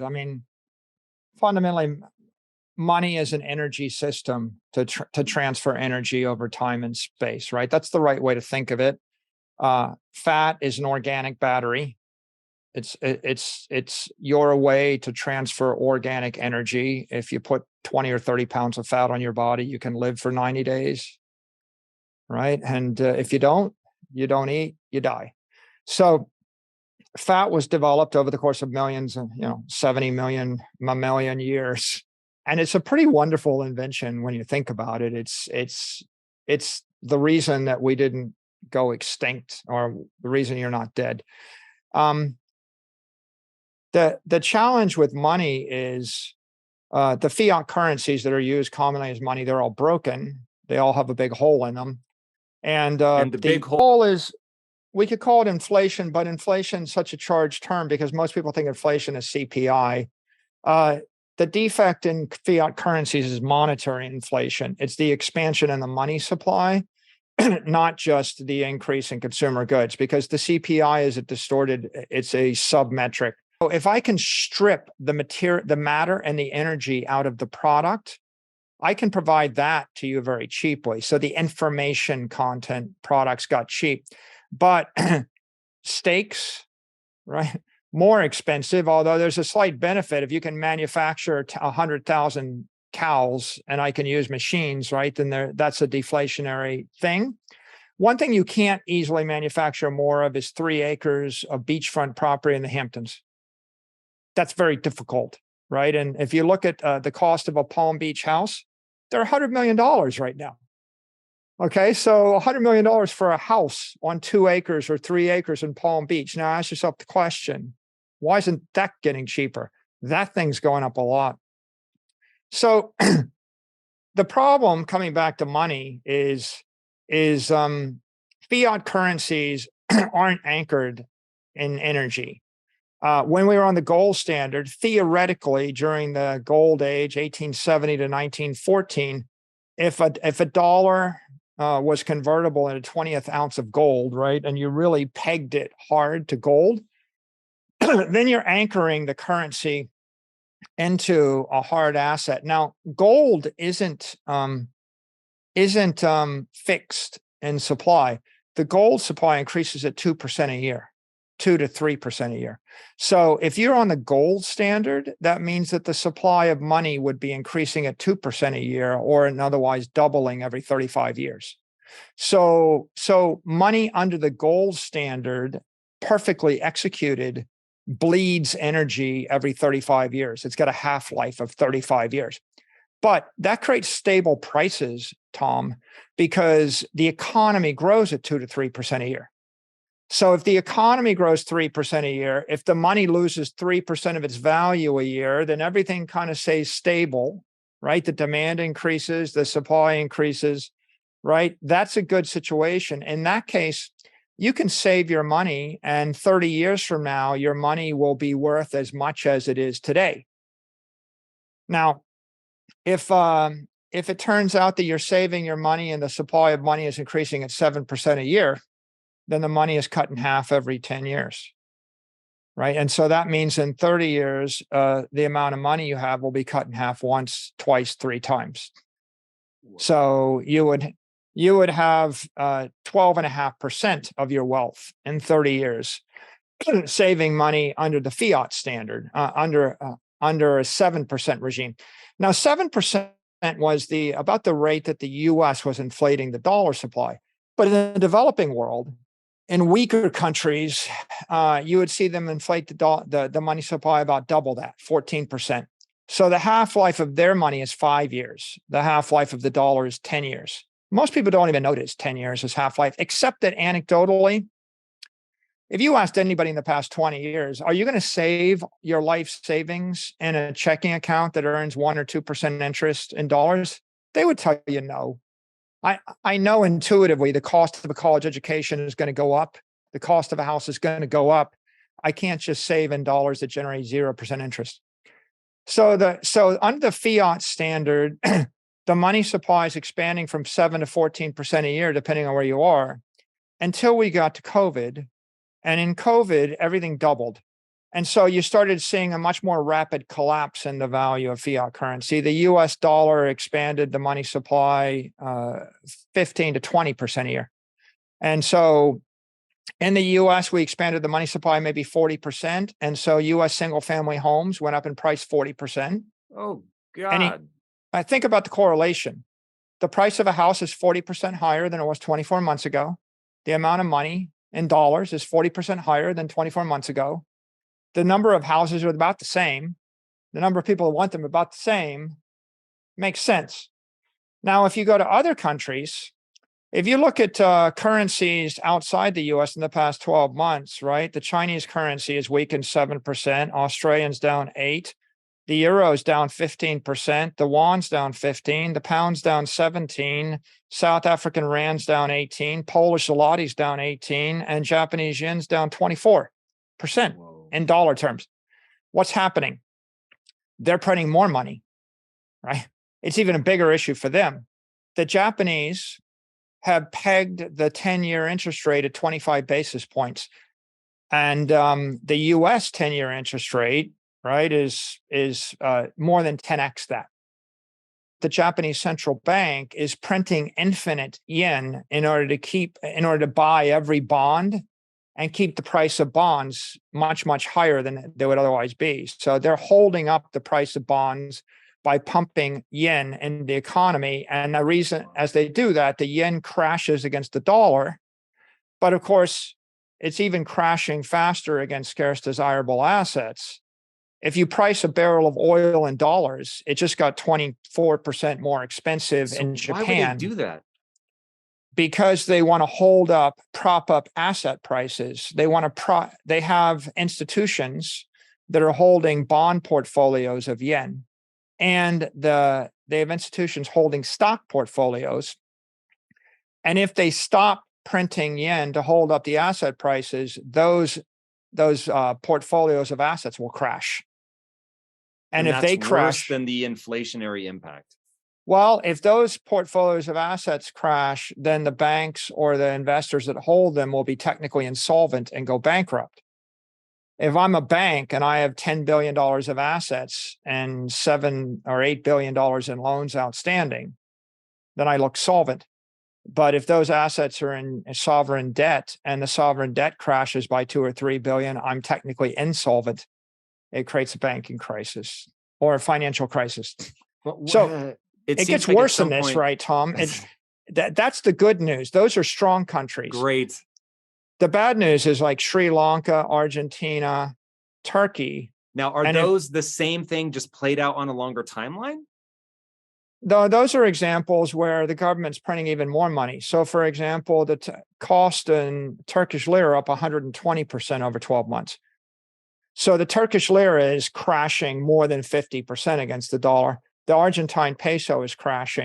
I mean, fundamentally, money is an energy system to transfer energy over time and space, right? That's the right way to think of it. Fat is an organic battery. It's your way to transfer organic energy. If you put 20 or 30 pounds of fat on your body, you can live for 90 days, right? And if you don't eat, you die. So fat was developed over the course of millions and 70 million mammalian years, and it's a pretty wonderful invention when you think about it. It's the reason that we didn't go extinct, or the reason you're not dead. The challenge with money is the fiat currencies that are used commonly as money. They're all broken. They all have a big hole in them, and the big hole is, we could call it inflation, but inflation is such a charged term because most people think inflation is CPI. The defect in fiat currencies is monetary inflation. It's the expansion in the money supply, not just the increase in consumer goods, because the CPI is it's a submetric. So if I can strip the matter and the energy out of the product, I can provide that to you very cheaply. So the information content products got cheap. But steaks, right, more expensive, although there's a slight benefit. If you can manufacture 100,000 cows and I can use machines, right, then that's a deflationary thing. One thing you can't easily manufacture more of is 3 acres of beachfront property in the Hamptons. That's very difficult, right? And if you look at the cost of a Palm Beach house, they're $100 million right now. Okay, so $100 million for a house on 2 acres or 3 acres in Palm Beach. Now ask yourself the question, why isn't that getting cheaper? That thing's going up a lot. So the problem, coming back to money, is fiat currencies aren't anchored in energy. When we were on the gold standard, theoretically, during the gold age, 1870 to 1914, if a dollar was convertible in a 20th ounce of gold, right, and you really pegged it hard to gold, then you're anchoring the currency into a hard asset. Now, gold isn't fixed in supply. The gold supply increases at 2% a year, 2 to 3% a year. So if you're on the gold standard, that means that the supply of money would be increasing at 2% a year, or otherwise doubling every 35 years. So money under the gold standard, perfectly executed, bleeds energy every 35 years. It's got a half-life of 35 years. But that creates stable prices, Tom, because the economy grows at 2 to 3% a year. So if the economy grows 3% a year, if the money loses 3% of its value a year, then everything kind of stays stable, right? The demand increases, the supply increases, right? That's a good situation. In that case, you can save your money, and 30 years from now, your money will be worth as much as it is today. Now, if it turns out that you're saving your money and the supply of money is increasing at 7% a year, then the money is cut in half every 10 years, right? And so that means in 30 years, the amount of money you have will be cut in half once, twice, 3 times. So you would have 12.5% of your wealth in 30 years saving money under the fiat standard, under a 7% regime. Now, 7% was about the rate that the US was inflating the dollar supply. But in the developing world, in weaker countries, you would see them inflate the money supply about double that, 14%. So the half-life of their money is 5 years. The half-life of the dollar is 10 years. Most people don't even notice 10 years as half-life, except that anecdotally, if you asked anybody in the past 20 years, are you going to save your life savings in a checking account that earns 1 or 2% interest in dollars? They would tell you no. I know intuitively the cost of a college education is going to go up. The cost of a house is going to go up. I can't just save in dollars that generate 0% interest. So under the fiat standard, the money supply is expanding from 7 to 14% a year, depending on where you are, until we got to COVID. And in COVID, everything doubled. And so you started seeing a much more rapid collapse in the value of fiat currency. The US dollar expanded the money supply 15 to 20% a year. And so in the US, we expanded the money supply maybe 40%. And so US single family homes went up in price 40%. Oh, God. I think about the correlation. The price of a house is 40% higher than it was 24 months ago. The amount of money in dollars is 40% higher than 24 months ago. The number of houses are about the same. The number of people who want them about the same. Makes sense. Now, if you go to other countries, if you look at currencies outside the US in the past 12 months, right? The Chinese currency has weakened 7%, Australian's down 8%, the euro's down 15%, the won's down 15%, the pound's down 17%, South African rand's down 18%, Polish zlotys down 18%, and Japanese yen's down 24% in dollar terms. What's happening? They're printing more money, right? It's even a bigger issue for them. The Japanese have pegged the 10-year interest rate at 25 basis points. And the US 10-year interest rate, right, is more than 10x that. The Japanese central bank is printing infinite yen in order to buy every bond and keep the price of bonds much, much higher than they would otherwise be. So they're holding up the price of bonds by pumping yen in the economy. And the reason, as they do that, the yen crashes against the dollar. But of course, it's even crashing faster against scarce desirable assets. If you price a barrel of oil in dollars, it just got 24% more expensive in Japan. Why would they do that? Because they want to prop up asset prices. They have institutions that are holding bond portfolios of yen, and they have institutions holding stock portfolios. And if they stop printing yen to hold up the asset prices, those portfolios of assets will crash. And if they crash, worse than the inflationary impact. Well, if those portfolios of assets crash, then the banks or the investors that hold them will be technically insolvent and go bankrupt. If I'm a bank and I have $10 billion of assets and $7 or $8 billion in loans outstanding, then I look solvent. But if those assets are in sovereign debt and the sovereign debt crashes by 2 or 3 billion, I'm technically insolvent. It creates a banking crisis or a financial crisis. So it gets like worse than this, right, Tom? That's the good news. Those are strong countries. Great. The bad news is like Sri Lanka, Argentina, Turkey. Now, are those the same thing just played out on a longer timeline? Those are examples where the government's printing even more money. So, for example, the cost in Turkish lira up 120% over 12 months. So the Turkish lira is crashing more than 50% against the dollar. The Argentine peso is crashing.